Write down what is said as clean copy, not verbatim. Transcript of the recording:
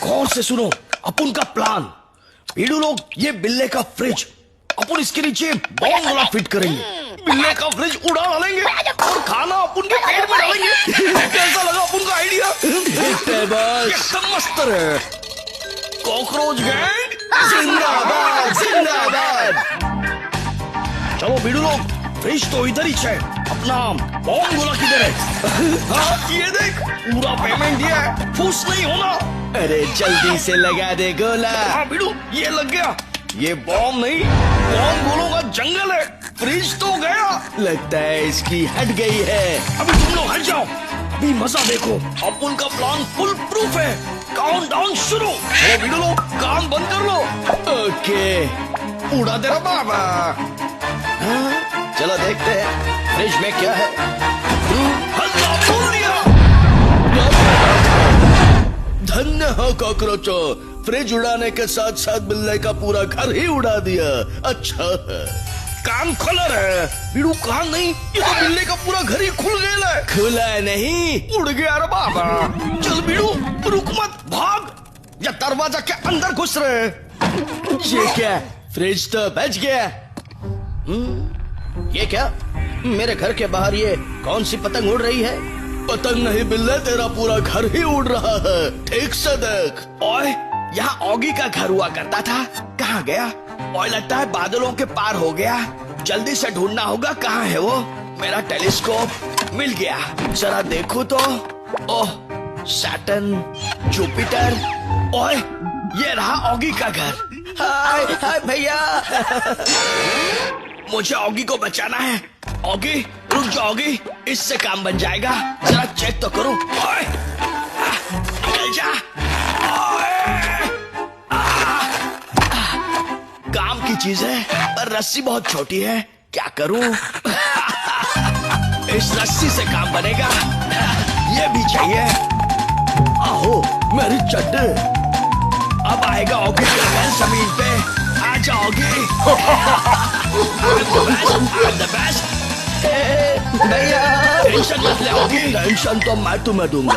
गौर से सुनो अपन का प्लान। भीड़ू लोग, ये बिल्ले का फ्रिज, अपन इसके नीचे बॉम्ब वाला फिट करेंगे, बिल्ले का फ्रिज उड़ा डालेंगे और खाना अपन के पेट में डालेंगे। कैसा लगा अपन का आइडिया? एकदम मस्त है। कॉकरोच गैंग जिंदाबाद जिंदाबाद। चलो भीड़ू लोग, फ्रिज तो इधर ही है, अपना बॉम्ब गोला किधर है? हाँ ये देख, पूरा पेमेंट दिया है, फूस नहीं होना। अरे जल्दी से लगा दे गोला। हाँ भीड़ू, ये लग गया। ये बॉम्ब नहीं, बॉम्ब गोलों का जंगल है। फ्रिज तो गया, लगता है इसकी हट गई है। अभी तुम लोग हट जाओ, अभी मजा देखो। अपन का प्लान फुल प्रूफ है। काउंटडाउन शुरू। ओ भीड़ू लोग, काम बंद कर लो। ओके, उड़ा दे रहा बाबा। हाँ, चलो देखते हैं फ्रिज में क्या है। हल्ला बोल दिया। धन्य हो कॉकरोचो, फ्रिज उड़ाने के साथ साथ बिल्ले का पूरा घर ही उड़ा दिया। अच्छा है। कान खोलर है भीड़ू, कान नहीं, ये तो बिल्ले का पूरा घर ही खुल गया है। खुला नहीं, उड़ गया रे बाबा। चल भीड़ू, रुक मत, भाग, या दरवाजा के अंदर घुस रहे। ये क्या, फ्रिज तो बच गया। ये क्या, मेरे घर के बाहर ये कौन सी पतंग उड़ रही है? पतंग नहीं बिल्ले, तेरा पूरा घर ही उड़ रहा है, ठीक से देख। ओए, यहाँ ऑगी का घर हुआ करता था, कहाँ गया? ओए लगता है बादलों के पार हो गया। जल्दी से ढूंढना होगा, कहाँ है वो? मेरा टेलीस्कोप मिल गया, जरा देखूं तो। ओह, सैटर्न, जुपिटर। ओए, ये रहा ऑगी का घर। हाय हाय भैया। मुझे ऑगी को बचाना है। ऑगी, रुक जा ऑगी, इससे काम बन जाएगा। जरा चेक तो करूं। ओए, निकल जा। काम की चीज है, पर रस्सी बहुत छोटी है, क्या करूं? इस रस्सी से काम बनेगा। ये भी चाहिए। आहो मेरी चड्डी। अब आएगा ऑगी का घर जमीन पे। आ जाओगी। भैया टेंशन मत ले ऑगी। टेंशन तो मैं तुम्हें दूंगा।